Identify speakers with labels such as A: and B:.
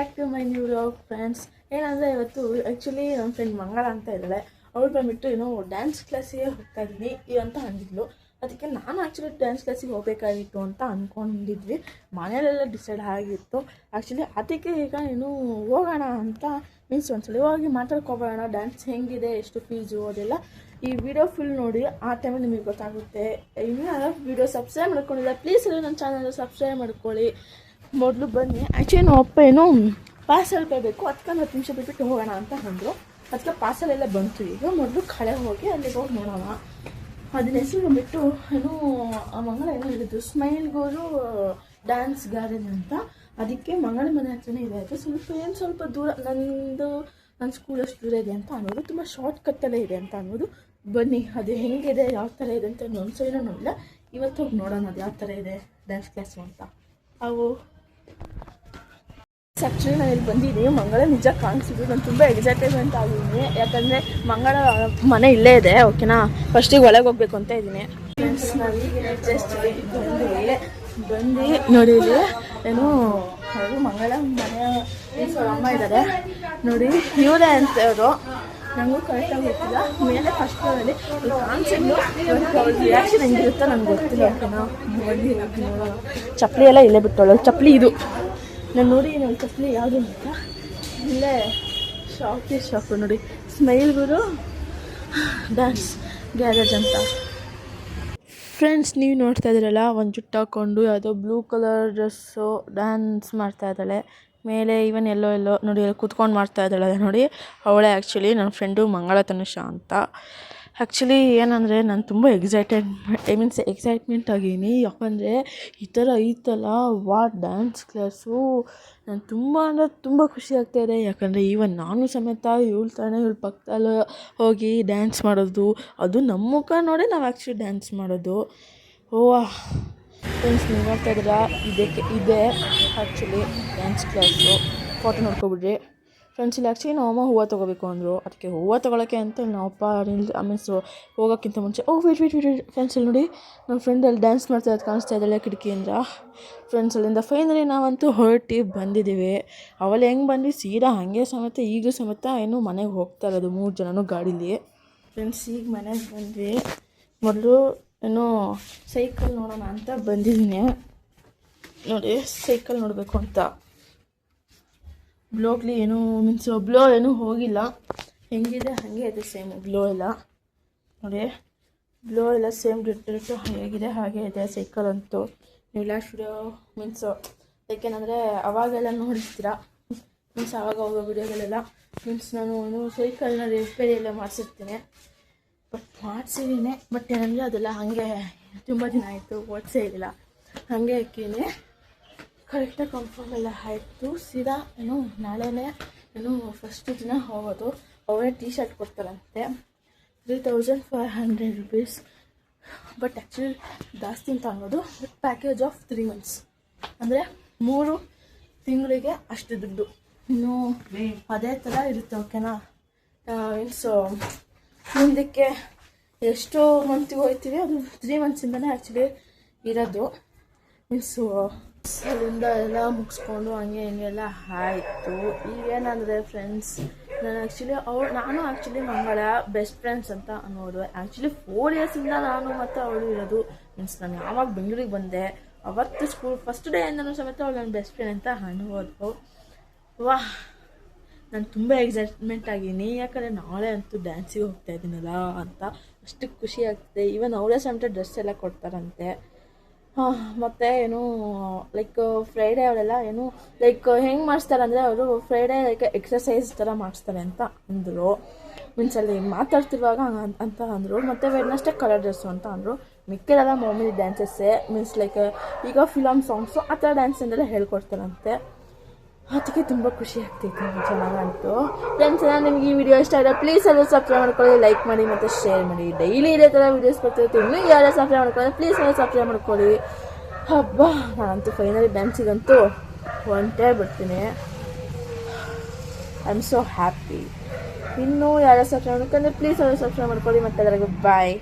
A: Back to my new vlog friends. ಏನಂದರೆ ಇವತ್ತು actually ನಮ್ಮ ಫ್ರೆಂಡ್ ಮಂಗಳ ಅಂತ ಇದ್ದಾಳೆ. ಅವಳು ಬಂದುಬಿಟ್ಟು ಡ್ಯಾನ್ಸ್ ಕ್ಲಾಸಿಗೆ ಹೋಗ್ತಾ ಇದ್ದೀನಿ ಅಂತ ಅಂದಿದ್ಲು. ಅದಕ್ಕೆ ನಾನು ಆ್ಯಕ್ಚುಲಿ ಡ್ಯಾನ್ಸ್ ಕ್ಲಾಸಿಗೆ ಹೋಗಬೇಕಾಗಿತ್ತು ಅಂತ ಅಂದ್ಕೊಂಡಿದ್ವಿ. ಮನೆಯಲ್ಲೆಲ್ಲ ಡಿಸೈಡ್ ಆಗಿತ್ತು ಆ್ಯಕ್ಚುಲಿ. ಅದಕ್ಕೆ ಈಗ ಹೋಗೋಣ ಅಂತ ಮೀನ್ಸ್ ಒಂದ್ಸಲ ಹೋಗಿ ಮಾತಾಡ್ಕೊಬೋಣ, ಡ್ಯಾನ್ಸ್ ಹೆಂಗಿದೆ, ಎಷ್ಟು ಫೀಸು ಅದೆಲ್ಲ. ಈ ವಿಡಿಯೋ ಫುಲ್ ನೋಡಿ, ಆ ಟೈಮಲ್ಲಿ ನಿಮಗೆ ಗೊತ್ತಾಗುತ್ತೆ. ಇನ್ನೂ ಯಾರು ವಿಡಿಯೋ ಸಬ್ಸ್ಕ್ರೈಬ್ ಮಾಡ್ಕೊಂಡಿಲ್ಲ ಪ್ಲೀಸ್ ಎಲ್ಲ ನನ್ನ ಚಾನಲ್ ಸಬ್ಸ್ಕ್ರೈಬ್ ಮಾಡ್ಕೊಳ್ಳಿ. ಮೊದಲು ಬನ್ನಿ. ಆ್ಯಕ್ಚುಲಿ ನಮ್ಮ ಅಪ್ಪ ಪಾರ್ಸಲ್ ಬರಬೇಕು, ಅದಕ್ಕೆ 10 ನಿಮಿಷ ಬಿಟ್ಬಿಟ್ಟು ಹೋಗೋಣ ಅಂತ ಅಂದರು. ಅದಕ್ಕೆ ಪಾರ್ಸಲ್ ಎಲ್ಲ ಬಂತು. ಈಗ ಮೊದಲು ಕಳೆ ಹೋಗಿ ಅಲ್ಲಿಗೆ ಹೋಗಿ ನೋಡೋಣ. ಅದನ್ನ ಹೆಸರು ಬಂದುಬಿಟ್ಟು ಮಂಗಳ ಹೇಳಿದ್ದು ಸ್ಮೈಲ್ಗೋರು ಡ್ಯಾನ್ಸ್ ಗ್ಯಾರೇಜ್ ಅಂತ. ಅದಕ್ಕೆ ಮಂಗಳ ಮನೆ ಹತ್ರನೇ ಇದೆ. ಅದು ಸ್ವಲ್ಪ ದೂರ, ನನ್ನ ಸ್ಕೂಲಷ್ಟು ದೂರ ಇದೆ ಅಂತ ಅನ್ನೋದು, ತುಂಬ ಶಾರ್ಟ್ ಕಟ್ಟಲ್ಲೇ ಇದೆ ಅಂತ ಅನ್ನೋದು. ಬನ್ನಿ ಅದು ಹೆಂಗಿದೆ, ಯಾವ ಥರ ಇದೆ ಅಂತ ಒಂದ್ಸರಿನೂ ನೋಡಿಲ್ಲ. ಇವತ್ತು ಹೋಗಿ ನೋಡೋಣ ಅದು ಯಾವ ಥರ ಇದೆ ಡ್ಯಾನ್ಸ್ ಕ್ಲಾಸು ಅಂತ. ಅವು ಆ್ಯಕ್ಚುಲಿ ನಾನು ಇಲ್ಲಿ ಬಂದಿದ್ದೀನಿ. ಮಂಗಳ ನಿಜ ಕಾಣಿಸಿದ್ದು, ನಾನು ತುಂಬ ಎಕ್ಸೈಟ್ಮೆಂಟ್ ಆಗಿದ್ದೀನಿ. ಯಾಕಂದರೆ ಮಂಗಳ ಮನೆ ಇಲ್ಲೇ ಇದೆ. ಓಕೆನಾ, ಫಸ್ಟಿಗೆ ಒಳಗೆ ಹೋಗ್ಬೇಕು ಅಂತ ಇದ್ದೀನಿ. ಫ್ರೆಂಡ್ಸ್ ನಾವೀಗ ಜಸ್ಟ್ ಬಂದು ನೋಡಿ ಅವರು ಮಂಗಳ ಮನೆಯ ಅಮ್ಮ ಇದ್ದಾರೆ ನೋಡಿ. ಇವರೇ ಅಂತ ಅವರು, ನನಗೂ ಕರೆಕ್ಟಾಗಿ ಗೊತ್ತಿಲ್ಲ. ಮೇಲೆ ಫಸ್ಟ್ ಫ್ಲೋರಲ್ಲಿ ಕಾಣಿಸಿದ್ದು. ರಿಯಾಕ್ಷನ್ ಹೆಂಗಿರುತ್ತೋ ನನಗೆ ಗೊತ್ತಿಲ್ಲ. ಓಕೆನಾ, ನೋಡೋಣ. ಚಪ್ಪಲಿ ಎಲ್ಲ ಇಲ್ಲೇ ಬಿಟ್ಟೋಳು. ಚಪ್ಪಲಿ ಇದು ನಾನು ನೋಡಿ, ನನ್ನ ಚಪ್ಪಲಿ ಯಾವುದು ಅಂತ ಇಲ್ಲೇ ಶಾಪು ನೋಡಿ. ಸ್ಮೈಲ್ಗಳು ಡ್ಯಾನ್ಸ್ ಗ್ಯಾರೇಜ್ ಅಂತ. ಫ್ರೆಂಡ್ಸ್ ನೀವು ನೋಡ್ತಾ ಇದ್ದೀರಲ್ಲ, ಒಂದು ಜುಟ್ಟು ಹಾಕ್ಕೊಂಡು ಯಾವುದೋ ಬ್ಲೂ ಕಲರ್ ಡ್ರೆಸ್ಸು ಡ್ಯಾನ್ಸ್ ಮಾಡ್ತಾ ಇದ್ದಾಳೆ. ಮೇಲೆ ಈವನ್ ಎಲ್ಲೋ ನೋಡಿ, ಅಲ್ಲಿ ಕೂತ್ಕೊಂಡು ಮಾಡ್ತಾ ಇದ್ದಾಳೆ ನೋಡಿ. ಅವಳೇ ಆ್ಯಕ್ಚುಲಿ ನನ್ನ ಫ್ರೆಂಡು ಮಂಗಳ ತನುಷ ಅಂತ. ಆ್ಯಕ್ಚುಲಿ ಏನಂದರೆ ನಾನು ತುಂಬ ಎಕ್ಸೈಟ್ಮೆಂಟ್ ಆಗಿದ್ದೀನಿ. ಯಾಕಂದರೆ ಈ ಥರ ಐತಲ್ಲ ಡ್ಯಾನ್ಸ್ ಕ್ಲಾಸು, ನಾನು ತುಂಬ ಖುಷಿ ಆಗ್ತಾಯಿದೆ. ಯಾಕಂದರೆ ಈವನ್ ನಾನು ಸಮೇತ ಇವಳ ಪಕ್ಕದಲ್ಲಿ ಹೋಗಿ ಡ್ಯಾನ್ಸ್ ಮಾಡೋದು, ಅದು ನಮ್ಮ ಮುಖ ನೋಡಿ ನಾವು ಆ್ಯಕ್ಚುಲಿ ಡ್ಯಾನ್ಸ್ ಮಾಡೋದು. ಫ್ರೆಂಡ್ಸ್ ನೀವು ನೋಡ್ತಾ ಇದ್ದೀರಾ, ಇದೆ ಆ್ಯಕ್ಚುಲಿ ಡ್ಯಾನ್ಸ್ ಕ್ಲಾಸು. ಫೋಟೋ ನೋಡ್ಕೊಬಿಡ್ರಿ ಫ್ರೆಂಡ್ಸ್. ಇಲ್ಲಿ ಆ್ಯಕ್ಚುಲಿ ನಮ್ಮಮ್ಮ ಹೂವು ತೊಗೋಬೇಕು ಅಂದರು. ಅದಕ್ಕೆ ಹೂವು ತೊಗೊಳಕ್ಕೆ ಅಂತ ನಮ್ಮಪ್ಪ ಮೀನ್ಸ್ ಹೋಗೋಕ್ಕಿಂತ ಮುಂಚೆ ವೇಟ್ ಫ್ರೆಂಡ್ಸ್ ಇಲ್ಲಿ ನೋಡಿ, ನಮ್ಮ ಫ್ರೆಂಡಲ್ಲಿ ಡ್ಯಾನ್ಸ್ ಮಾಡ್ತಾ ಇರೋದು ಕಾಣಿಸ್ತಾ ಇದ್ದಾಳೆ ಕಿಟಕಿಯಿಂದ. ಫ್ರೆಂಡ್ಸ್ ಅಲ್ಲಿಂದ ಫೈನಲಿ ನಾವಂತೂ ಹೊರಟಿ ಬಂದಿದ್ದೀವಿ. ಅವಳು ಹೆಂಗೆ ಬಂದ್ವಿ ಸೀದಾ ಹಾಗೆ ಸಮೇತ ಈಗಲೂ ಸಮೇತ ಮನೆಗೆ ಹೋಗ್ತಾ ಇರೋದು 3 ಜನನೂ ಗಾಡೀಲಿ. ಫ್ರೆಂಡ್ಸ್ ಈಗ ಮನೆಗೆ ಬಂದ್ವಿ. ಮೊದಲು ಸೈಕಲ್ ನೋಡೋಣ ಅಂತ ಬಂದಿದ್ದೀನಿ ನೋಡಿ. ಸೈಕಲ್ ನೋಡಬೇಕು ಅಂತ. ಬ್ಲೋಗ್ಲಿ ಮೀನ್ಸ್ ಬ್ಲೋ ಹೋಗಿಲ್ಲ, ಹೆಂಗಿದೆ ಹಾಗೆ ಇದೆ ಸೇಮ್ ಬ್ಲೋ ಎಲ್ಲ ನೋಡಿ. ಬ್ಲೋ ಎಲ್ಲ ಸೇಮ್ ಡಿಟ್ಟು ಹೇಗಿದೆ ಹಾಗೆ ಇದೆ ಸೈಕಲ್ ಅಂತೂ. ನೀವು ಲಾಸ್ಟ್ ವಿಡಿಯೋ ಮೀನ್ಸ್ ಯಾಕೆಂದರೆ ಅವಾಗೆಲ್ಲ ನೋಡಿರ್ತೀರ ಮೀನ್ಸ್ ಆವಾಗ ಹೋಗೋ ವಿಡಿಯೋಗಳೆಲ್ಲ. ಮೀನ್ಸ್ ನಾನು ಸೈಕಲ್ನ ರಿಪೇರಿ ಎಲ್ಲ ಮಾಡಿಸಿರ್ತೀನಿ, ಮಾಡಿಸಿದ್ದೀನಿ. ಬಟ್ ಏನಂದರೆ ಅದೆಲ್ಲ ಹಾಗೆ ತುಂಬ ದಿನ ಆಯಿತು, ಓಡಿಸೇ ಇಲ್ಲ. ಹಾಗೆ ಹಾಕೀನಿ. ಕರೆಕ್ಟಾಗಿ ಕನ್ಫರ್ಮ್ ಎಲ್ಲ ಆಯಿತು. ಸೀದಾ ನಾಳೆನೇ ಫಸ್ಟ್ ದಿನ ಹೋಗೋದು. ಅವರೇ ಟೀ ಶರ್ಟ್ ಕೊಡ್ತಾರಂತೆ 3500 rupees. ಬಟ್ ಆ್ಯಕ್ಚುಲಿ ಜಾಸ್ತಿ ಅಂತ ಅನ್ನೋದು. ಪ್ಯಾಕೇಜ್ ಆಫ್ 3 months ಅಂದರೆ 3 ತಿಂಗಳಿಗೆ ಅಷ್ಟು ದುಡ್ಡು. ಅದೇ ಥರ ಇರುತ್ತೆ. ಓಕೆನಾ, ಮೀನ್ಸ್ ಮುಂದಕ್ಕೆ ಎಷ್ಟು ಮಂತಿಗೆ ಹೋಗ್ತೀವಿ ಅದು 3 monthಸಿಂದನೇ ಆ್ಯಕ್ಚುಲಿ ಇರೋದು. ಮೀನ್ಸು ಅಲ್ಲಿಂದ ಎಲ್ಲ ಮುಗಿಸ್ಕೊಂಡು ಹಿಂಗೆಲ್ಲ ಆಯಿತು. ಈಗೇನಂದರೆ ಫ್ರೆಂಡ್ಸ್, ನಾನು ಆ್ಯಕ್ಚುಲಿ ಮಂಗಳ ಬೆಸ್ಟ್ ಫ್ರೆಂಡ್ಸ್ ಅಂತ ಅನ್ನೋದು. ಆ್ಯಕ್ಚುಲಿ 4 yearsಯಿಂದ ನಾನು ಮತ್ತು ಅವಳು ಇರೋದು. ಮೀನ್ಸ್ ನಾನು ಯಾವಾಗ ಬೆಂಗಳೂರಿಗೆ ಬಂದೆ ಅವತ್ತು ಸ್ಕೂಲ್ ಫಸ್ಟ್ ಡೇ ಇಂದನೂ ಸಮೇತ ಅವಳು ನನ್ನ ಬೆಸ್ಟ್ ಫ್ರೆಂಡ್ ಅಂತ ಅನ್ಬೋದು. ನಾನು ತುಂಬ ಎಕ್ಸೈಟ್ಮೆಂಟ್ ಆಗಿದ್ದೀನಿ. ಯಾಕಂದರೆ ನಾಳೆ ಅಂತೂ ಡ್ಯಾನ್ಸಿಗೆ ಹೋಗ್ತಾ ಇದ್ದೀನಲ್ಲ ಅಂತ ಅಷ್ಟು ಖುಷಿ ಆಗ್ತದೆ. ಈವನ್ ಅವಳೇ ಸಮೇತ ಡ್ರೆಸ್ ಎಲ್ಲ ಕೊಡ್ತಾರಂತೆ. ಮತ್ತು ಲೈಕ್ ಫ್ರೈಡೇ ಅವಳೆಲ್ಲ ಲೈಕ್ ಹೆಂಗೆ ಮಾಡಿಸ್ತಾರೆ ಅಂದರೆ ಅವರು ಫ್ರೈಡೇ ಲೈಕ್ ಎಕ್ಸಸೈಸ್ ಥರ ಮಾಡಿಸ್ತಾರೆ ಅಂತ ಅಂದರು. ಮೀನ್ಸ್ ಅಲ್ಲಿ ಮಾತಾಡ್ತಿರುವಾಗ ಅಂತ ಅಂದರು. ಮತ್ತು ವೆಡ್ನೆಸ್ಡೇ ಕಲರ್ ಡ್ರೆಸ್ಸು ಅಂತ ಅಂದರು. ಮಿಕ್ಕಿದೆಲ್ಲ ಮಾಮೂಲಿ ಡ್ಯಾನ್ಸಸ್ಸೇ. ಮೀನ್ಸ್ ಲೈಕ್ ಈಗ ಫಿಲಮ್ ಸಾಂಗ್ಸು ಆ ಥರ ಡ್ಯಾನ್ಸಿಂದೆಲ್ಲ ಹೇಳ್ಕೊಡ್ತಾರಂತೆ. ಅದಕ್ಕೆ ತುಂಬ ಖುಷಿ ಆಗ್ತೈತೆ, ಚೆನ್ನಾಗಂತು. ಫ್ರೆಂಡ್ಸ್ ನಿಮಗೆ ಈ ವಿಡಿಯೋ ಇಷ್ಟ ಆಗಿದೆ ಪ್ಲೀಸ್ ಎಲ್ಲ ಸಬ್ಸ್ಕ್ರೈಬ್ ಮಾಡ್ಕೊಳ್ಳಿ, ಲೈಕ್ ಮಾಡಿ ಮತ್ತು ಶೇರ್ ಮಾಡಿ. ಡೈಲಿ ಇದೇ ಥರ ವೀಡಿಯೋಸ್ ಬರ್ತಿರುತ್ತೆ. ಇನ್ನೂ ಯಾರು ಸಬ್ಸ್ಕ್ರೈಬ್ ಮಾಡ್ಕೊಳ್ಳಿ ಪ್ಲೀಸ್ ಎಲ್ಲ ಸಬ್ಸ್ಕ್ರೈಬ್ ಮಾಡ್ಕೊಳ್ಳಿ. ಹಬ್ಬ, ನಾನಂತೂ ಫೈನಲಿ ಡ್ಯಾನ್ಸಿಗಂತೂ ಹೊಂಟೇ ಬಿಡ್ತೀನಿ. I am so happy. ಇನ್ನೂ ಯಾರು ಸಬ್ಸ್ಕ್ರೈಬ್ ಮಾಡ್ಕೊಂಡ್ರೆ ಪ್ಲೀಸ್ ಎಲ್ಲ ಸಬ್ಸ್ಕ್ರೈಬ್ ಮಾಡ್ಕೊಳ್ಳಿ. ಮತ್ತು ಎಲ್ಲರಿಗೂ ಬಾಯ್.